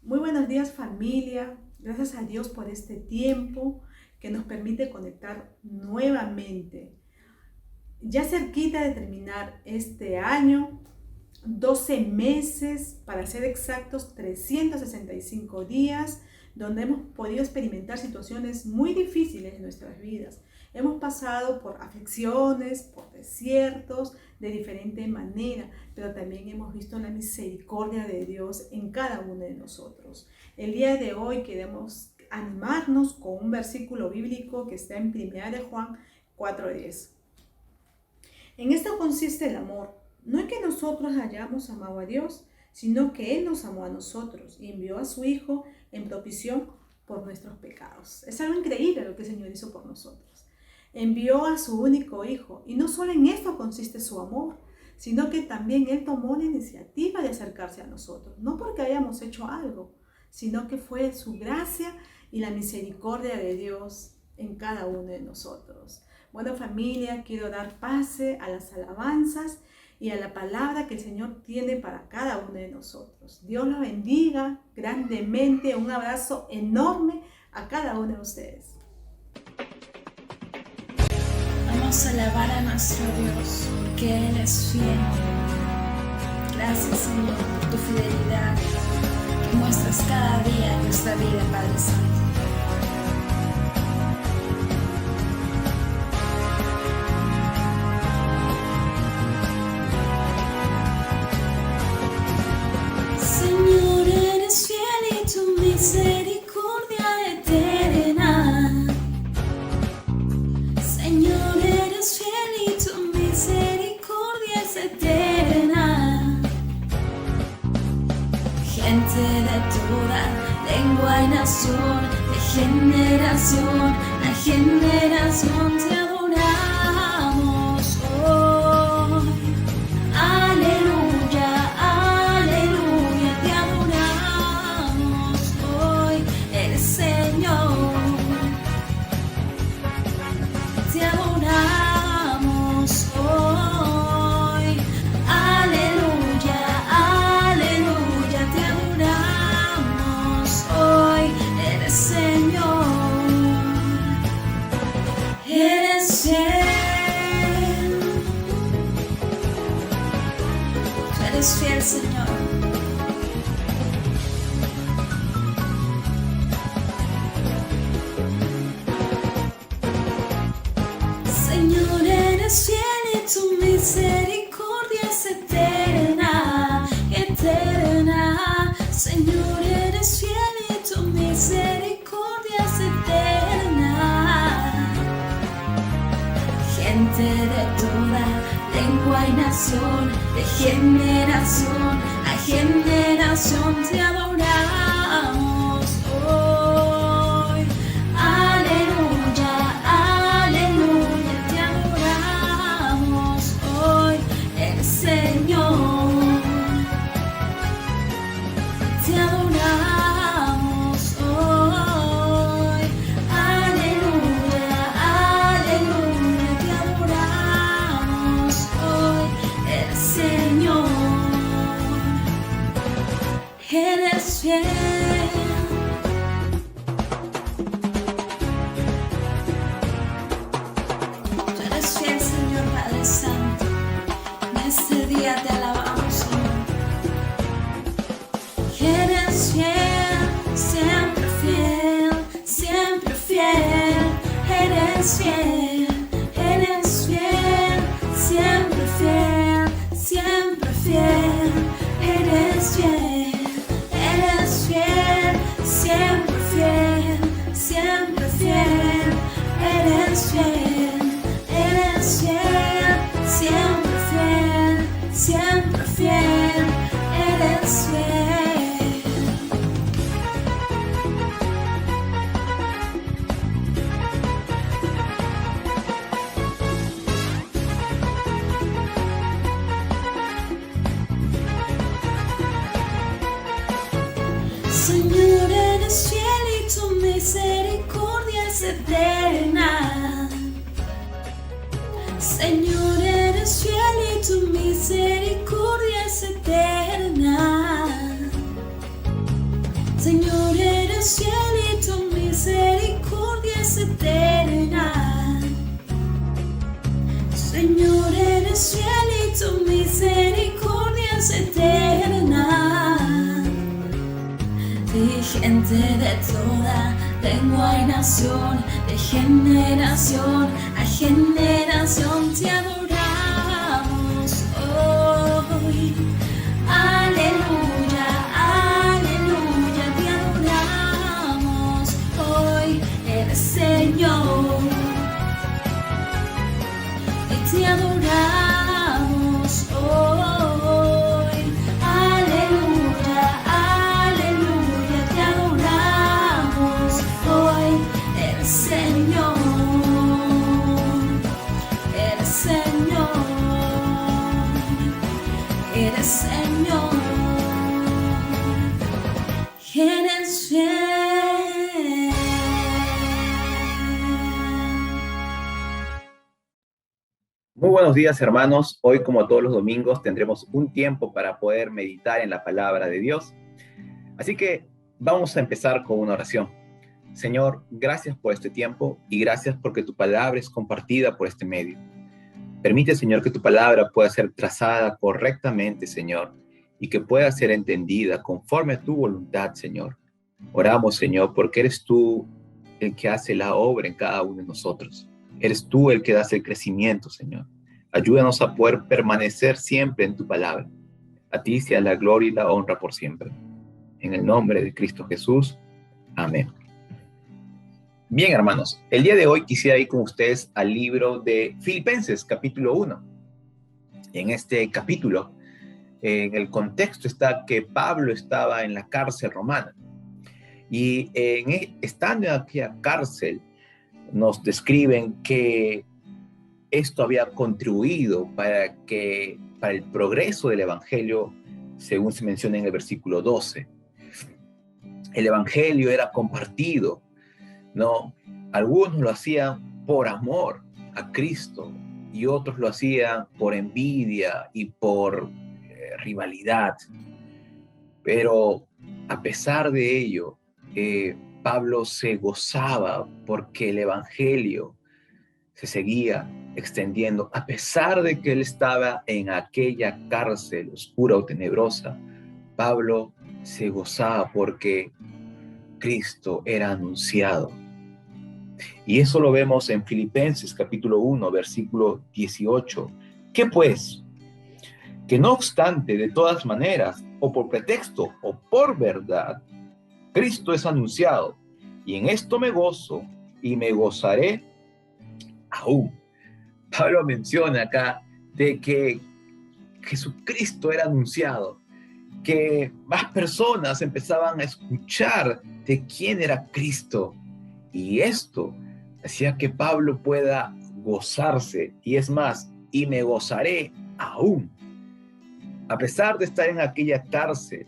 Muy buenos días, familia. Gracias a Dios por este tiempo que nos permite conectar nuevamente. Ya cerquita de terminar este año, 12 meses, para ser exactos, 365 días, donde hemos podido experimentar situaciones muy difíciles en nuestras vidas. Hemos pasado por aflicciones, por desiertos, de diferente manera, pero también hemos visto la misericordia de Dios en cada uno de nosotros. El día de hoy queremos animarnos con un versículo bíblico que está en 1 de Juan 4:10. En esto consiste el amor, no en que nosotros hayamos amado a Dios, sino que Él nos amó a nosotros y envió a su Hijo en propiciación por nuestros pecados. Es algo increíble lo que el Señor hizo por nosotros. Envió a su único Hijo, y no solo en esto consiste su amor, sino que también Él tomó la iniciativa de acercarse a nosotros, no porque hayamos hecho algo, sino que fue su gracia y la misericordia de Dios en cada uno de nosotros. Bueno, familia, quiero dar pase a las alabanzas y a la palabra que el Señor tiene para cada uno de nosotros. Dios los bendiga grandemente. Un abrazo enorme a cada uno de ustedes. Vamos a alabar a nuestro Dios, que Él es fiel. Gracias, Señor, por tu fidelidad que muestras cada día en nuestra vida, Padre Santo. Señor, eres fiel y tu misericordia eterna. Señor, eres fiel y tu misericordia es eterna. Gente de toda lengua y nación, de generación a generación te adoramos hoy. Aleluya, aleluya, te adoramos hoy. Eres Señor, te adoramos hoy. Aleluya, aleluya, te adoramos hoy. Eres Señor, eres fiel. Tú eres fiel, Señor. Señor, eres fiel y tu misericordia es eterna, eterna. Señor, eres fiel y tu misericordia es eterna. Gente de toda lengua y nación, de generación a generación te adoramos hoy. Aleluya, aleluya, te adoramos hoy. El Señor, te adoramos hoy. Aleluya, aleluya, te adoramos hoy. El Señor, eres fiel. Tú eres fiel, Señor Padre Santo. En este día te alabamos, Señor. Eres fiel, siempre fiel, siempre fiel. Eres fiel, eres fiel, siempre fiel, siempre fiel. Eres fiel, eres fiel, siempre fiel, siempre fiel. Eres fiel, eres fiel, siempre fiel, siempre fiel. Eres fiel. Señor, eres fiel y tu misericordia es eterna. Señor, eres fiel y tu misericordia es eterna. gente de toda lengua y nación, de generación a generación te adoramos hoy. Aleluya, aleluya, te adoramos hoy, eres Señor. Y te adoramos hoy. Aleluya, aleluya, te adoramos hoy, eres Señor. Eres Señor. Eres Señor, eres fiel. Muy buenos días, hermanos. Hoy, como todos los domingos, tendremos un tiempo para poder meditar en la palabra de Dios. Así que vamos a empezar con una oración. Señor, gracias por este tiempo y gracias porque tu palabra es compartida por este medio. Permite, Señor, que tu palabra pueda ser trazada correctamente, Señor, y que pueda ser entendida conforme a tu voluntad, Señor. Oramos, Señor, porque eres tú el que hace la obra en cada uno de nosotros. Eres tú el que das el crecimiento, Señor. Ayúdanos a poder permanecer siempre en tu palabra. A ti sea la gloria y la honra por siempre. En el nombre de Cristo Jesús. Amén. Bien, hermanos, el día de hoy quisiera ir con ustedes al libro de Filipenses, capítulo 1. En este capítulo, en el contexto está que Pablo estaba en la cárcel romana. Y estando en aquella cárcel, nos describen que esto había contribuido para el progreso del evangelio, según se menciona en el versículo 12. El evangelio era compartido, ¿no? Algunos lo hacían por amor a Cristo y otros lo hacían por envidia y por rivalidad. Pero a pesar de ello, Pablo se gozaba porque el evangelio se seguía extendiendo. A pesar de que él estaba en aquella cárcel oscura o tenebrosa, Pablo se gozaba porque Cristo era anunciado. Y eso lo vemos en Filipenses capítulo 1, versículo 18. ¿Qué pues? Que no obstante, de todas maneras, o por pretexto o por verdad, Cristo es anunciado, y en esto me gozo y me gozaré aún. Pablo menciona acá de que Jesucristo era anunciado, que más personas empezaban a escuchar de quién era Cristo, y esto hacía que Pablo pueda gozarse, y es más, y me gozaré aún. A pesar de estar en aquella cárcel,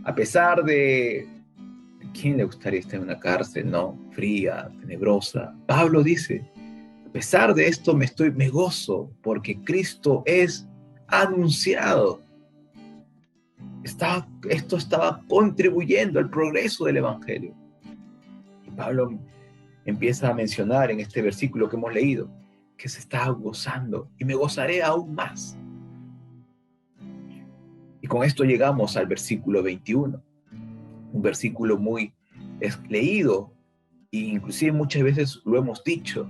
a pesar de... ¿Quién le gustaría estar en una cárcel, no? Fría, tenebrosa. Pablo dice, a pesar de esto me gozo, porque Cristo es anunciado. Esto estaba contribuyendo al progreso del evangelio. Y Pablo empieza a mencionar en este versículo que hemos leído, que se está gozando, y me gozaré aún más. Y con esto llegamos al versículo 21, un versículo muy leído, e inclusive muchas veces lo hemos dicho,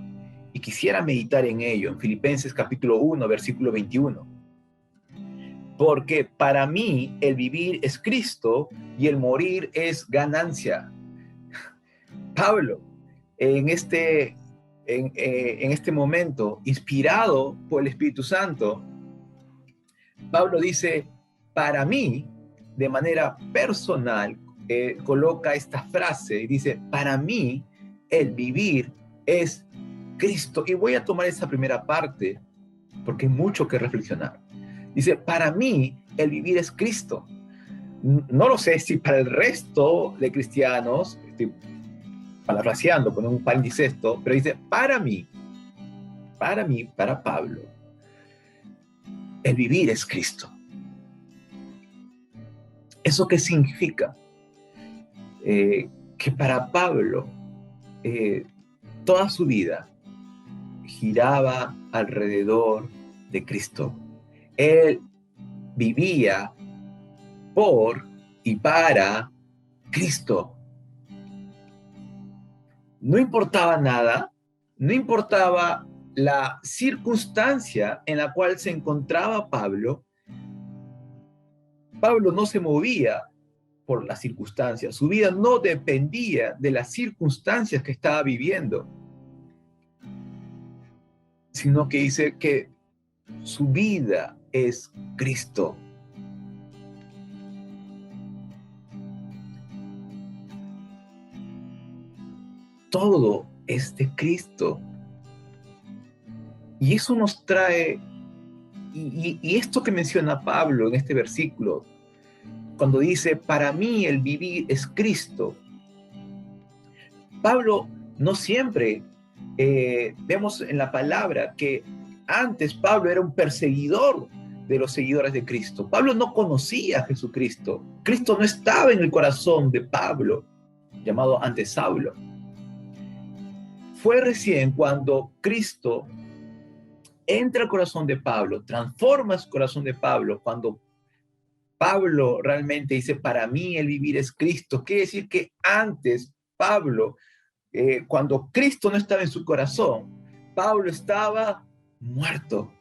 y quisiera meditar en ello, en Filipenses capítulo 1, versículo 21. Porque para mí el vivir es Cristo y el morir es ganancia. Pablo, en este momento, inspirado por el Espíritu Santo, Pablo dice, para mí, de manera personal, coloca esta frase y dice, para mí el vivir es Cristo. Y voy a tomar esa primera parte porque hay mucho que reflexionar. Dice, para mí el vivir es Cristo. No lo sé si para el resto de cristianos, estoy parafraseando, con un paréntesis esto, pero dice, para mí, para Pablo, el vivir es Cristo. ¿Eso qué significa? Que para Pablo toda su vida giraba alrededor de Cristo. Él vivía por y para Cristo. No importaba nada, no importaba la circunstancia en la cual se encontraba Pablo. Pablo no se movía por las circunstancias, su vida no dependía de las circunstancias que estaba viviendo, sino que dice que su vida es Cristo. Todo es de Cristo. Y eso nos trae, y esto que menciona Pablo en este versículo, cuando dice, para mí el vivir es Cristo. Pablo no siempre, vemos en la palabra que antes Pablo era un perseguidor de los seguidores de Cristo. Pablo no conocía a Jesucristo. Cristo no estaba en el corazón de Pablo, llamado antes Saulo. Fue recién cuando Cristo entra al corazón de Pablo, transforma su corazón de Pablo, cuando Pablo realmente dice, para mí el vivir es Cristo. Quiere decir que antes Pablo, cuando Cristo no estaba en su corazón, Pablo estaba muerto.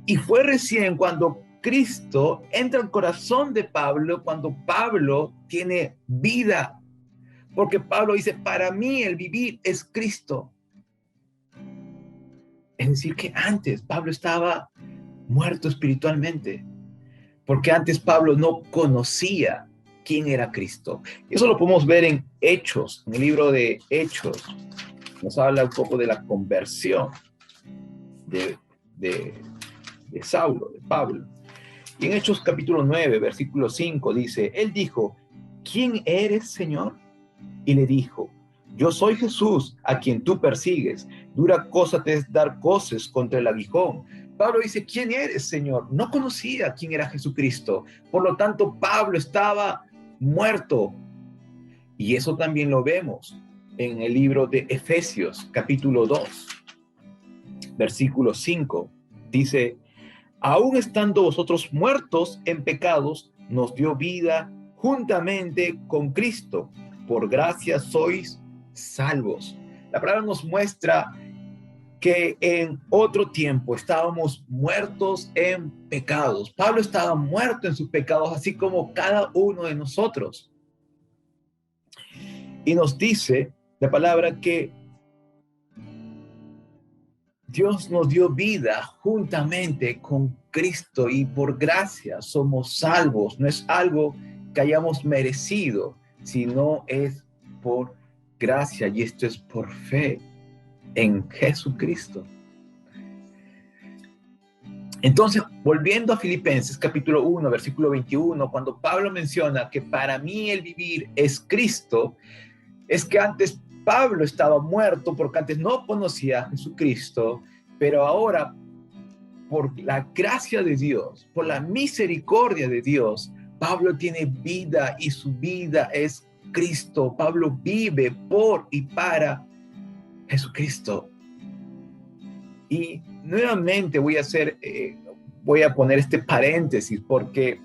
Y fue recién cuando Cristo entra al corazón de Pablo, cuando Pablo tiene vida. Porque Pablo dice, para mí el vivir es Cristo. Es decir, que antes Pablo estaba muerto espiritualmente. Porque antes Pablo no conocía quién era Cristo. Eso lo podemos ver en Hechos, en el libro de Hechos. Nos habla un poco de la conversión de Saulo, de Pablo. Y en Hechos capítulo 9, versículo 5 dice, él dijo, ¿quién eres, Señor? Y le dijo, yo soy Jesús, a quien tú persigues. Dura cosa te es dar coces contra el aguijón. Pablo dice, ¿quién eres, Señor? No conocía quién era Jesucristo. Por lo tanto, Pablo estaba muerto. Y eso también lo vemos en el libro de Efesios, capítulo 2, versículo 5. Dice, aún estando vosotros muertos en pecados, nos dio vida juntamente con Cristo. Por gracia sois salvos. La palabra nos muestra que en otro tiempo estábamos muertos en pecados. Pablo estaba muerto en sus pecados, así como cada uno de nosotros. Y nos dice la palabra que Dios nos dio vida juntamente con Cristo y por gracia somos salvos. No es algo que hayamos merecido, sino es por gracia, y esto es por fe en Jesucristo. Entonces, volviendo a Filipenses capítulo 1, versículo 21, cuando Pablo menciona que para mí el vivir es Cristo, es que antes Pablo estaba muerto porque antes no conocía a Jesucristo, pero ahora, por la gracia de Dios, por la misericordia de Dios, Pablo tiene vida y su vida es Cristo. Pablo vive por y para Jesucristo. Y nuevamente voy a poner este paréntesis porque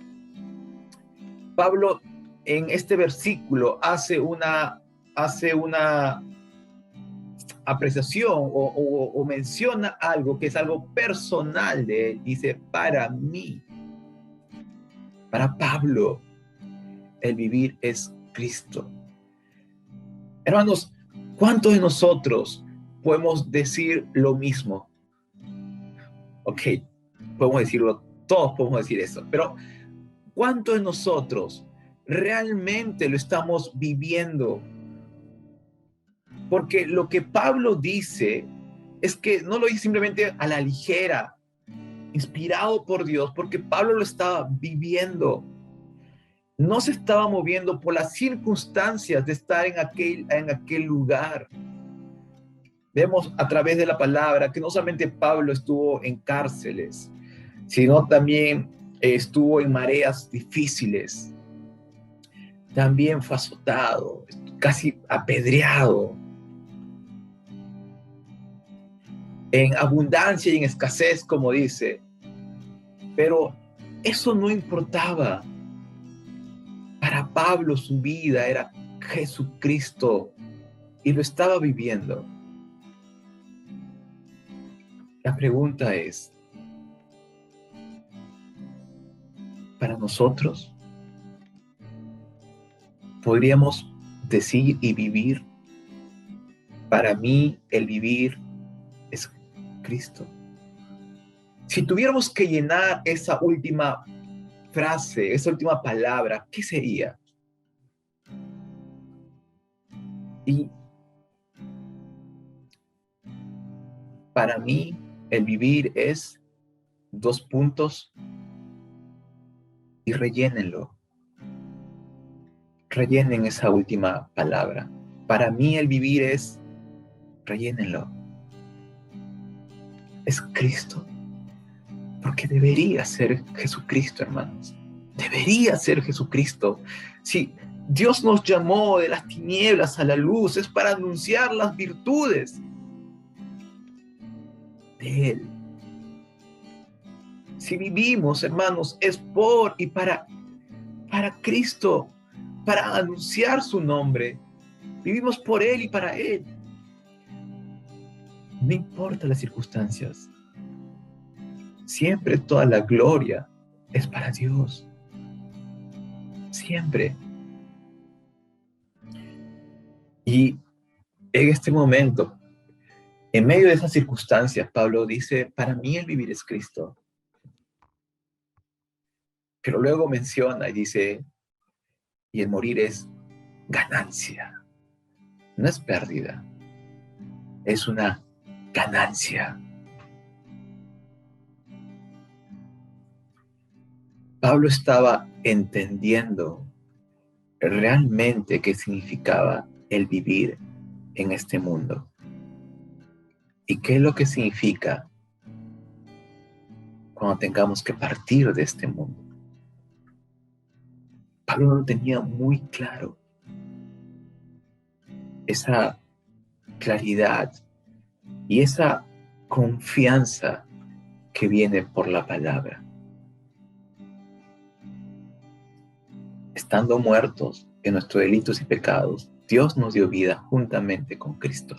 Pablo en este versículo hace una apreciación o menciona algo que es algo personal de él. Dice, para mí, para Pablo, el vivir es Cristo. Hermanos, ¿cuántos de nosotros podemos decir lo mismo? Ok, podemos decirlo, todos podemos decir eso, pero ¿cuántos de nosotros realmente lo estamos viviendo? Porque lo que Pablo dice es que no lo dice simplemente a la ligera, inspirado por Dios, porque Pablo lo estaba viviendo. No se estaba moviendo por las circunstancias de estar en aquel lugar. Vemos a través de la palabra que no solamente Pablo estuvo en cárceles, sino también estuvo en mareas difíciles. También fue azotado, casi apedreado. En abundancia y en escasez, como dice. Pero eso no importaba. Para Pablo su vida era Jesucristo. y lo estaba viviendo. La pregunta es, para nosotros, ¿podríamos decir y vivir? Para mí, el vivir es Cristo. Si tuviéramos que llenar esa última frase, esa última palabra, ¿qué sería? Y para mí, el vivir es dos puntos y rellénenlo. Rellenen esa última palabra. Para mí, el vivir es, rellénenlo. Es Cristo. Porque debería ser Jesucristo, hermanos. Debería ser Jesucristo. Si Dios nos llamó de las tinieblas a la luz, es para anunciar las virtudes de Él. Si vivimos, hermanos, es por y para Cristo, para anunciar su nombre. Vivimos por Él y para Él. No importa las circunstancias. Siempre toda la gloria es para Dios. Siempre. Y en este momento, en medio de esas circunstancias, Pablo dice, para mí el vivir es Cristo. Pero luego menciona y dice, y el morir es ganancia. No es pérdida, es una ganancia. Pablo estaba entendiendo realmente qué significaba el vivir en este mundo. ¿Y qué es lo que significa cuando tengamos que partir de este mundo? Pablo no lo tenía muy claro. Esa claridad y esa confianza que viene por la palabra. Estando muertos en nuestros delitos y pecados, Dios nos dio vida juntamente con Cristo,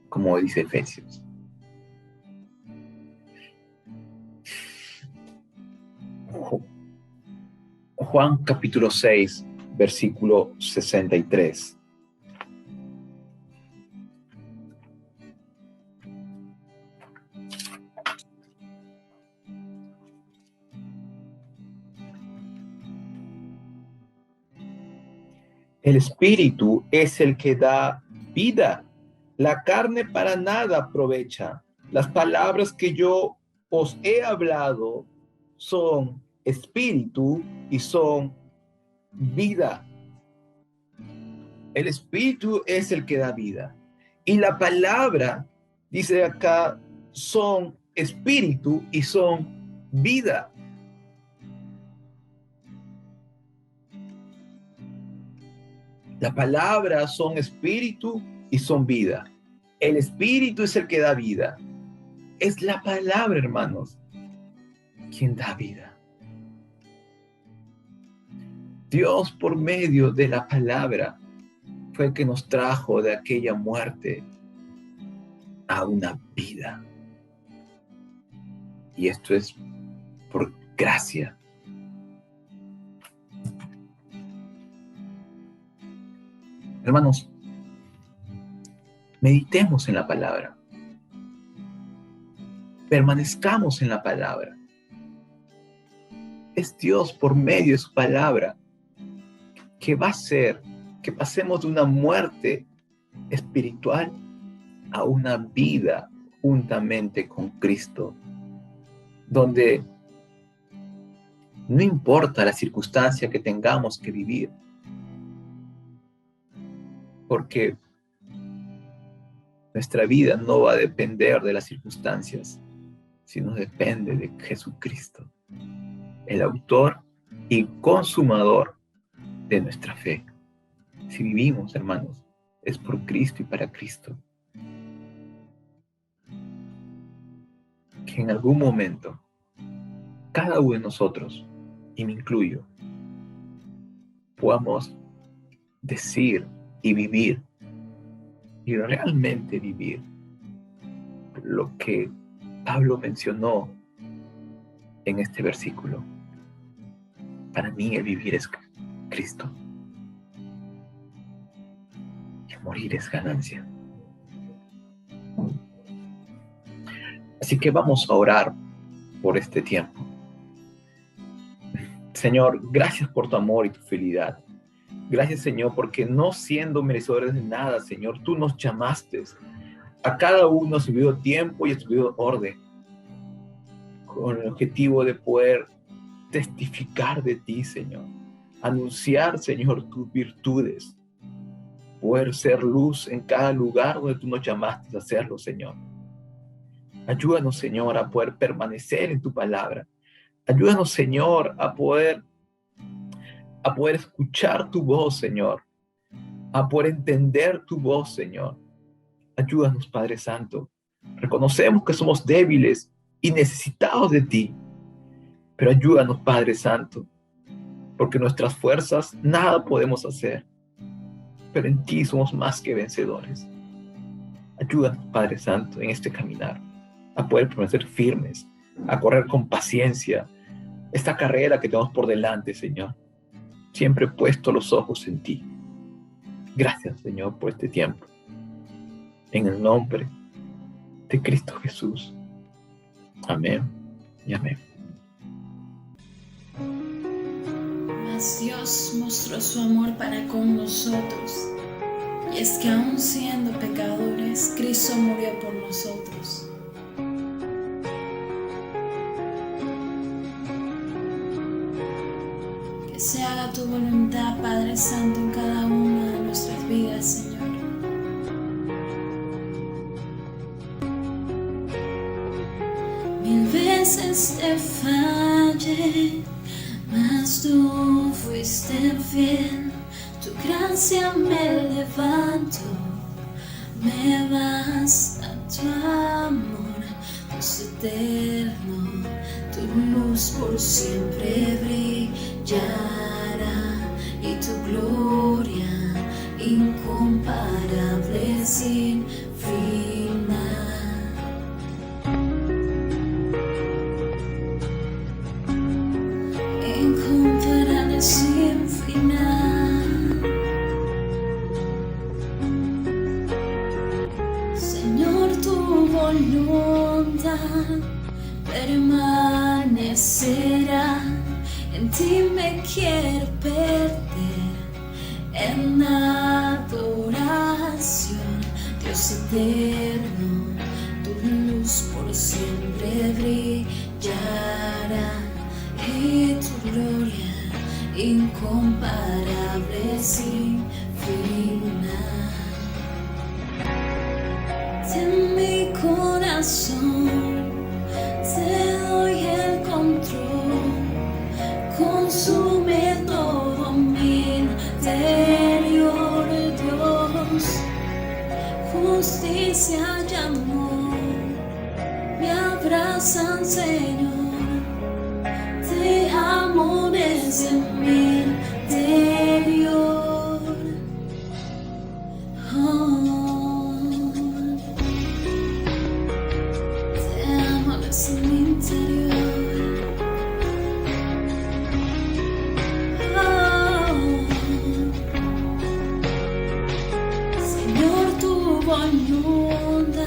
como dice Efesios. Juan capítulo 6, versículo 63. El espíritu es el que da vida. La carne para nada aprovecha. Las palabras que yo os he hablado son espíritu y son vida. El espíritu es el que da vida. Y la palabra, dice acá, son espíritu y son vida. La palabra son espíritu y son vida. El espíritu es el que da vida. Es la palabra, hermanos, quien da vida. Dios, por medio de la palabra, fue el que nos trajo de aquella muerte a una vida. Y esto es por gracia. Hermanos, meditemos en la palabra. Permanezcamos en la palabra. Es Dios por medio de su palabra que va a hacer que pasemos de una muerte espiritual a una vida juntamente con Cristo, donde no importa la circunstancia que tengamos que vivir, porque nuestra vida no va a depender de las circunstancias, sino depende de Jesucristo, el autor y consumador de nuestra fe. Si vivimos, hermanos, es por Cristo y para Cristo. Que en algún momento, cada uno de nosotros, y me incluyo, podamos decir y vivir y realmente vivir lo que Pablo mencionó en este versículo. Para mí el vivir es Cristo y morir es ganancia. Así que vamos a orar por este tiempo. Señor, gracias por tu amor y tu fidelidad. Gracias, Señor, porque no siendo merecedores de nada, Señor, tú nos llamaste a cada uno a su debido tiempo y a su debido orden, con el objetivo de poder testificar de ti, Señor, anunciar, Señor, tus virtudes, poder ser luz en cada lugar donde tú nos llamaste a hacerlo, Señor. Ayúdanos, Señor, a poder permanecer en tu palabra. Ayúdanos, Señor, a poder escuchar tu voz, Señor, a poder entender tu voz, Señor. Ayúdanos, Padre Santo. Reconocemos que somos débiles y necesitados de ti, pero ayúdanos, Padre Santo, porque nuestras fuerzas nada podemos hacer, pero en ti somos más que vencedores. Ayúdanos, Padre Santo, en este caminar, a poder permanecer firmes, a correr con paciencia esta carrera que tenemos por delante, Señor. Siempre he puesto los ojos en ti. Gracias, Señor, por este tiempo. En el nombre de Cristo Jesús. Amén y amén. Mas Dios mostró su amor para con nosotros, y es que aun siendo pecadores, Cristo murió por nosotros. Que se haga tu voluntad, Padre Santo, en cada una de nuestras vidas, Señor. Mil veces te fallé, mas tú fuiste fiel. Tu gracia me levantó, me basta tu amor, Dios eterno. Tu luz por siempre brillará y tu gloria incomparable sin final. Incomparable sin final. Señor, tu voluntad permanecerá. En ti me quiero perder en adoración, Dios eterno. Tu luz por siempre brillará y tu gloria incomparable sin final. En mi corazón te doy el control, consume todo mi interior, Dios. Justicia y amor me abrazan, Señor. Te amo desde mi interior. Te amo desde mi interior. Señor, tu voluntad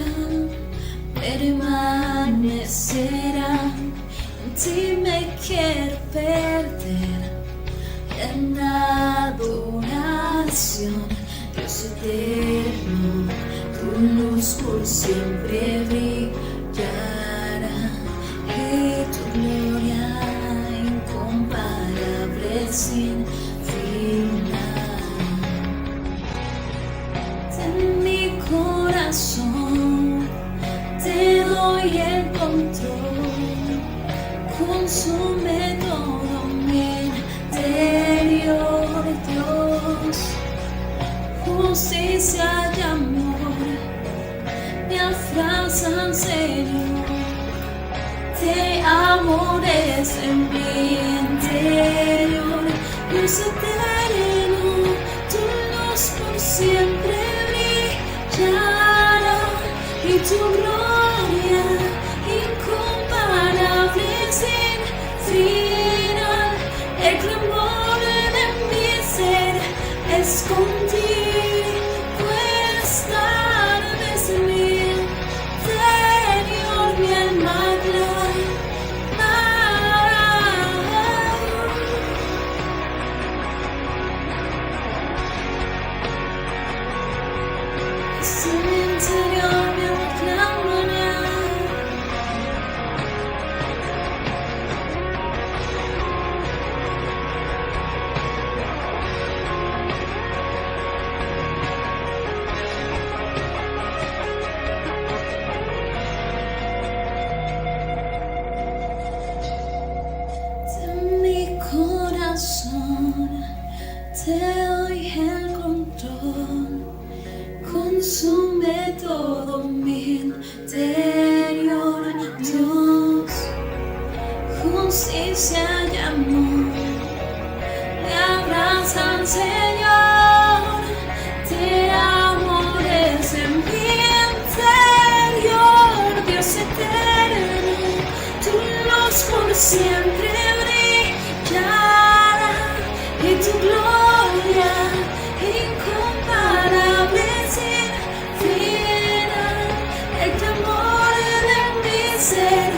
permanecerá. En ti me quiero perder en adoración, Dios eterno. Tu luz por siempre brillará y tu gloria incomparable sin final. En mi corazón te doy el control, consume todo mi interior, Dios. Justicia y amor me abrazan, Señor. Te amo desde mi interior, Dios eterno. Tu luz por siempre brilla tu gloria incomparable sin final. El clamor de mi ser es contigo estar desde mi interior, mi alma clama. Es en mi interior, mi alma clama. De mi corazón te doy el control, consume todo mi interior, Dios, justicia y amor, me abrazan, Señor, te amo desde mi interior, Dios eterno, tu luz por siempre brillará y tu gloria incomparable sin final. El clamor de mi ser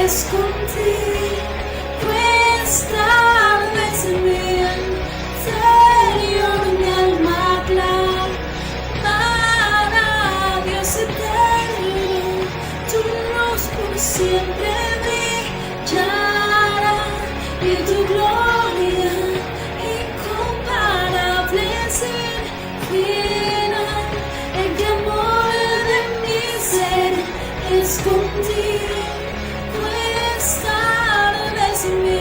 es contigo estar desde mi interior, mi alma clamará. Dios eterno, tu luz por siempre brillará y tu gloria incomparable sin final. El clamor de mi ser es contigo estar desde mi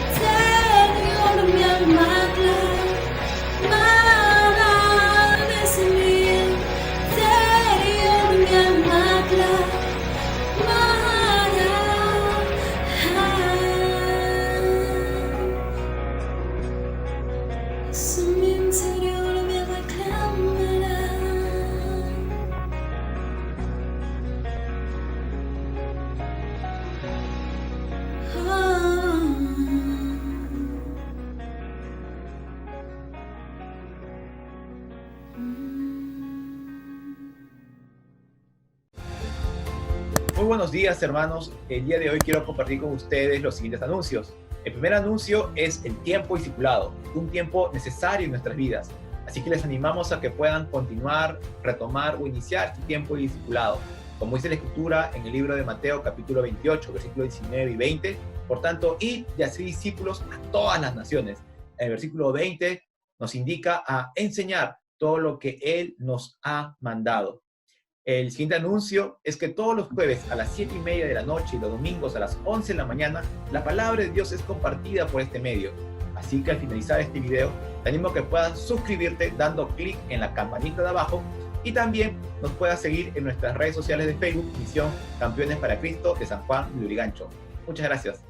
interior, mi alma clamará desde mi interior, mi alma clamará. Es en mi interior, mi alma clamará. Muy buenos días, hermanos. El día de hoy quiero compartir con ustedes los siguientes anuncios. El primer anuncio es el tiempo discipulado, un tiempo necesario en nuestras vidas. Así que les animamos a que puedan continuar, retomar o iniciar este tiempo discipulado. Como dice la Escritura en el libro de Mateo, capítulo 28, versículos 19 y 20, por tanto, id y haced discípulos a todas las naciones. El versículo 20 nos indica a enseñar todo lo que Él nos ha mandado. El siguiente anuncio es que todos los jueves a las 7:30 de la noche y los domingos a las 11 de la mañana, la palabra de Dios es compartida por este medio. Así que al finalizar este video, te animo a que puedas suscribirte dando clic en la campanita de abajo y también nos puedas seguir en nuestras redes sociales de Facebook, Misión Campeones para Cristo de San Juan de Lurigancho. Muchas gracias.